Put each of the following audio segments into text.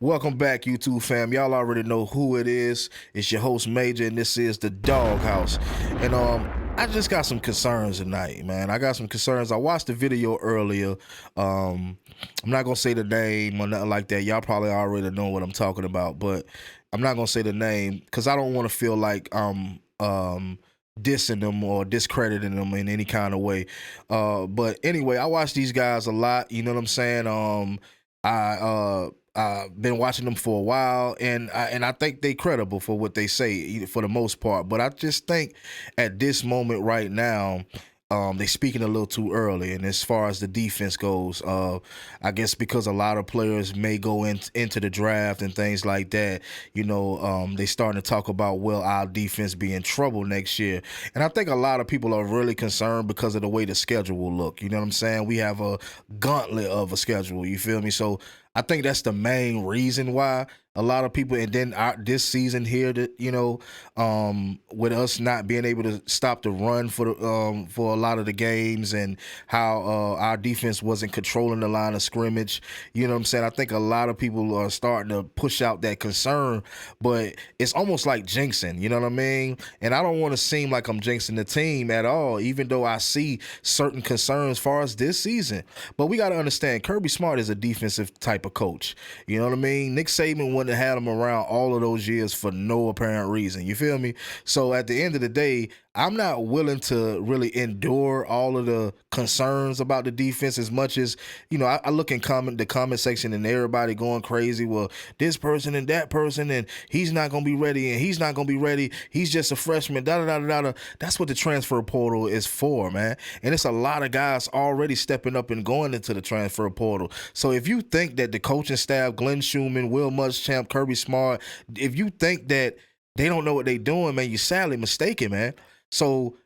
Welcome back, YouTube fam. Y'all already know who it is. It's your host Major, and this is the Doghouse. And I just got some concerns tonight, man. I got some concerns. I watched the video earlier. I'm not gonna say the name or nothing like that. Y'all probably already know what I'm talking about, but I'm not gonna say the name because I don't want to feel like dissing them or discrediting them in any kind of way. But anyway, I watch these guys a lot. You know what I'm saying? I've been watching them for a while, and I think they credible for what they say for the most part. But I just think at this moment right now, they speaking a little too early. And as far as the defense goes, I guess because a lot of players may go into the draft and things like that, you know, they starting to talk about, will our defense be in trouble next year? And I think a lot of people are really concerned because of the way the schedule will look. You know what I'm saying? We have a gauntlet of a schedule. You feel me? So I think that's the main reason why a lot of people, and then this season here, that with us not being able to stop the run for a lot of the games, and how our defense wasn't controlling the line of scrimmage. You know what I'm saying? I think a lot of people are starting to push out that concern, but it's almost like jinxing. You know what I mean? And I don't want to seem like I'm jinxing the team at all, even though I see certain concerns as far as this season. But we got to understand, Kirby Smart is a defensive type of coach. You know what I mean? Nick Saban wouldn't have had him around all of those years for no apparent reason. You feel me? So at the end of the day, I'm not willing to really endure all of the concerns about the defense as much as, you know, I look in the comment section and everybody going crazy. Well, this person and that person, and he's not going to be ready, and he's not going to be ready. He's just a freshman, da-da-da-da-da. That's what the transfer portal is for, man. And it's a lot of guys already stepping up and going into the transfer portal. So if you think that the coaching staff, Glenn Schumann, Will Muschamp, Kirby Smart, if you think that they don't know what they're doing, man, you're sadly mistaken, man. So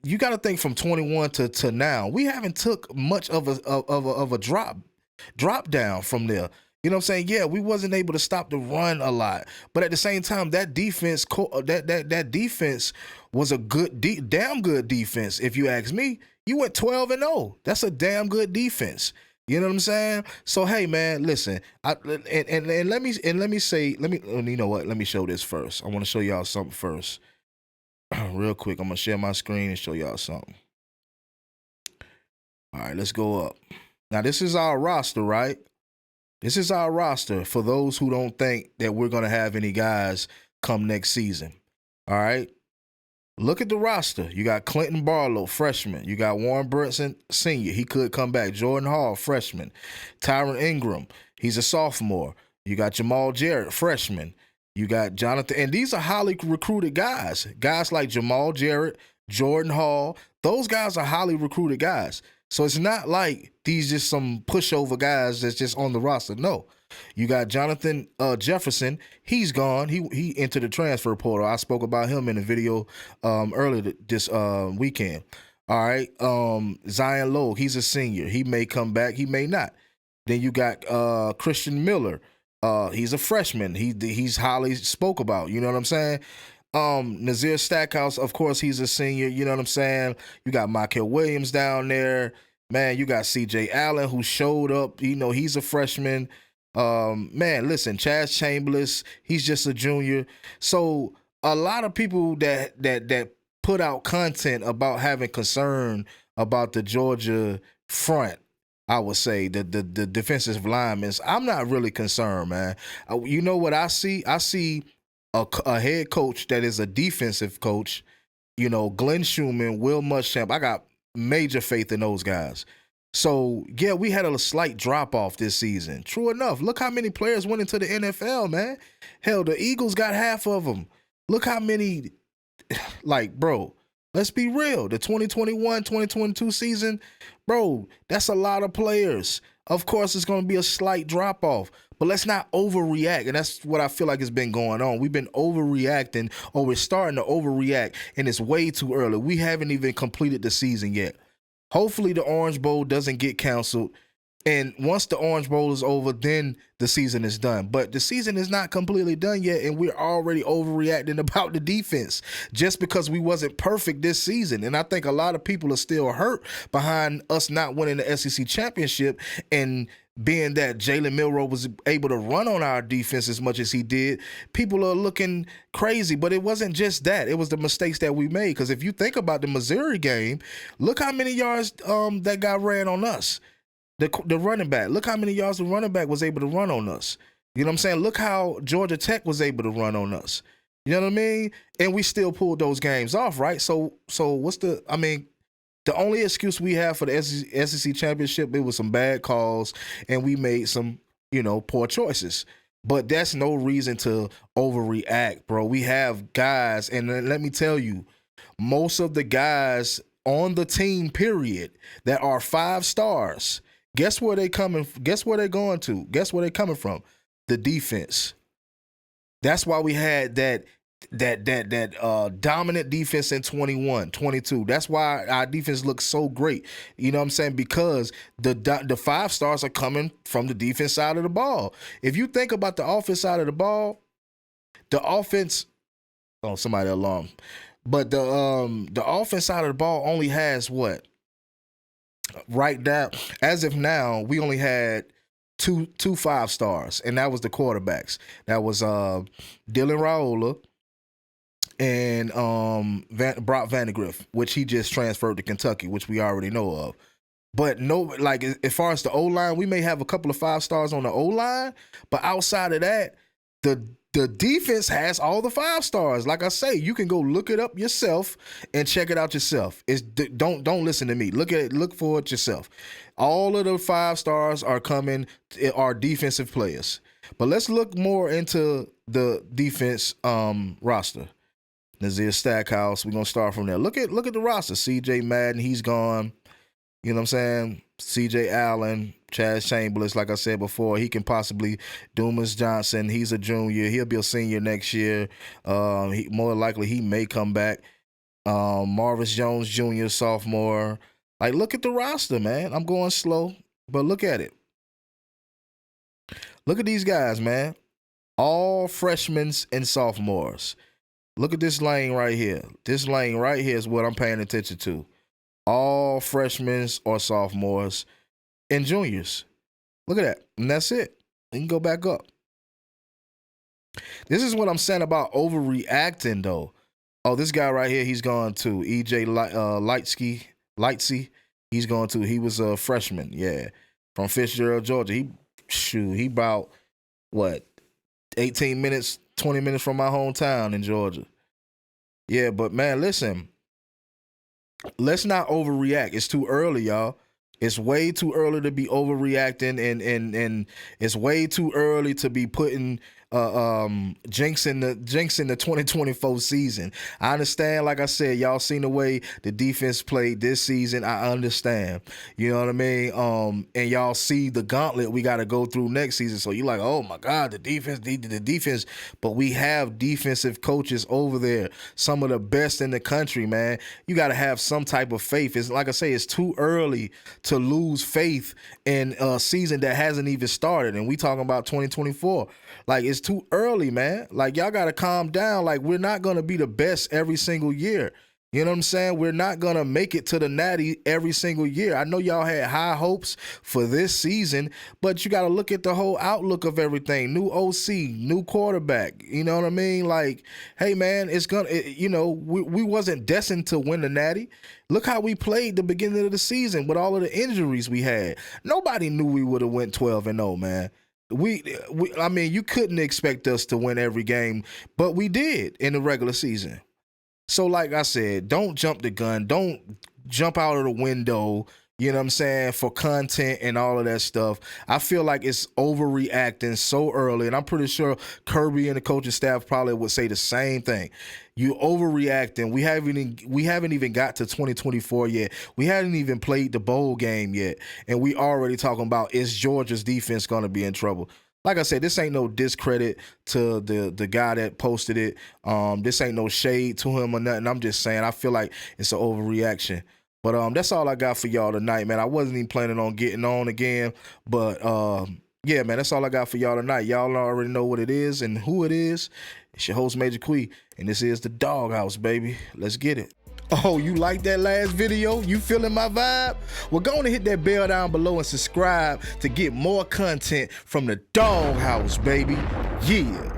you got to think from 21 to now, we haven't took much of a drop down from there. You know what I'm saying? Yeah, we wasn't able to stop the run a lot, but at the same time, that defense that defense was a damn good defense. If you ask me, you went 12-0. That's a damn good defense. You know what I'm saying? So hey, man, listen. And let me you know what? Let me show this first. I want to show y'all something first. Real quick, I'm gonna share my screen and show y'all something. All right, let's go up. Now, this is our roster, right? This is our roster for those who don't think that we're gonna have any guys come next season. All right, look at the roster. You got Clinton Barlow, freshman. You got Warren Brunson, senior. He could come back. Jordan Hall, freshman. Tyron Ingram, he's a sophomore. You got Jamal Jarrett, freshman. You got Jonathan, and these are highly recruited guys. Guys like Jamal Jarrett, Jordan Hall, those guys are highly recruited guys. So it's not like these just some pushover guys that's just on the roster. No. You got Jonathan Jefferson. He's gone. He entered the transfer portal. I spoke about him in the video earlier this weekend. All right. Zion Logue, he's a senior. He may come back. He may not. Then you got Christian Miller. He's a freshman. He's highly spoke about. You know what I'm saying? Nazir Stackhouse, of course, he's a senior. You know what I'm saying? You got Michael Williams down there. Man, you got C.J. Allen, who showed up. You know, he's a freshman. Man, listen, Chaz Chambliss, he's just a junior. So a lot of people that put out content about having concern about the Georgia front, I would say, the defensive linemen, I'm not really concerned, man. You know what I see? I see a head coach that is a defensive coach, you know, Glenn Schumann, Will Muschamp. I got major faith in those guys. So, yeah, we had a slight drop-off this season. True enough. Look how many players went into the NFL, man. Hell, the Eagles got half of them. Look how many, like, bro, let's be real. The 2021-2022 season, bro, that's a lot of players. Of course, it's going to be a slight drop-off, but let's not overreact, and that's what I feel like has been going on. We've been overreacting, or we're starting to overreact, and it's way too early. We haven't even completed the season yet. Hopefully, the Orange Bowl doesn't get canceled, and once the Orange Bowl is over, then the season is done. But the season is not completely done yet, and we're already overreacting about the defense just because we wasn't perfect this season. And I think a lot of people are still hurt behind us not winning the SEC championship, and being that Jalen Milroe was able to run on our defense as much as he did, people are looking crazy. But it wasn't just that. It was the mistakes that we made. Because if you think about the Missouri game, look how many yards that guy ran on us. The running back. Look how many yards the running back was able to run on us. You know what I'm saying? Look how Georgia Tech was able to run on us. You know what I mean? And we still pulled those games off, right? So what's the only excuse we have for the SEC championship, it was some bad calls and we made some, poor choices. But that's no reason to overreact, bro. We have guys, and let me tell you, most of the guys on the team, period, that are 5 stars, guess where they're going to? Guess where they're coming from? The defense. That's why we had that dominant defense in 21, 22. That's why our defense looks so great. You know what I'm saying? Because the 5 stars are coming from the defense side of the ball. If you think about the offense side of the ball, the offense, somebody alarm. But the offense side of the ball only has what? Right now, as of now, we only had two 5 stars, and that was the quarterbacks. That was Dylan Raiola and Brock Vandegrift, which he just transferred to Kentucky, which we already know of. But as far as the O-line, we may have a couple of 5 stars on the O-line, but outside of that, the defense has all the 5 stars. Like I say, you can go look it up yourself and check it out yourself. Don't listen to me. Look for it yourself. All of the 5 stars are defensive players. But let's look more into the defense roster. Nazir Stackhouse, we're gonna start from there. Look at the roster. CJ Madden, he's gone. You know what I'm saying? CJ Allen, Chaz Chambliss, like I said before, he can possibly. Dumas Johnson, he's a junior. He'll be a senior next year. More likely he may come back. Marvis Jones Jr., sophomore. Like, look at the roster, man. I'm going slow, but look at it. Look at these guys, man. All freshmen and sophomores. Look at this lane right here. This lane right here is what I'm paying attention to. All freshmen or sophomores and juniors. Look at that. And that's it. You can go back up. This is what I'm saying about overreacting, though. Oh, this guy right here, he's gone too. EJ Lightsey, he's gone too. He was a freshman, yeah, from Fitzgerald, Georgia. He about, 18 minutes, 20 minutes from my hometown in Georgia. Yeah, but man, listen, let's not overreact. It's too early, y'all. It's way too early to be overreacting, and it's way too early to be putting jinxing the 2024 season. I understand, like I said, y'all seen the way the defense played this season. I understand. You know what I mean? And y'all see the gauntlet we got to go through next season. So you're like, oh my God, the defense. But we have defensive coaches over there, some of the best in the country, man. You got to have some type of faith. It's like I say, it's too early to lose faith in a season that hasn't even started. And we talking about 2024. Like, it's too early, man. Like, y'all got to calm down. Like, we're not going to be the best every single year. You know what I'm saying? We're not going to make it to the Natty every single year. I know y'all had high hopes for this season, but you got to look at the whole outlook of everything. New OC, new quarterback. You know what I mean? Like, hey, man, we wasn't destined to win the Natty. Look how we played the beginning of the season with all of the injuries we had. Nobody knew we would have went 12-0, man. I mean, you couldn't expect us to win every game, but we did in the regular season. So like I said, don't jump the gun. Don't jump out of the window, you know what I'm saying, for content and all of that stuff. I feel like it's overreacting so early, and I'm pretty sure Kirby and the coaching staff probably would say the same thing. You overreacting. We haven't even got to 2024 yet. We hadn't even played the bowl game yet, and we already talking about, is Georgia's defense going to be in trouble? Like I said, this ain't no discredit to the guy that posted it. This ain't no shade to him or nothing. I'm just saying, I feel like it's an overreaction. But that's all I got for y'all tonight, man. I wasn't even planning on getting on again. But, yeah, man, that's all I got for y'all tonight. Y'all already know what it is and who it is. It's your host, Major Quee, and this is the Doghouse, baby. Let's get it. Oh, you like that last video? You feeling my vibe? Well, go on and hit that bell down below and subscribe to get more content from the Doghouse, baby. Yeah.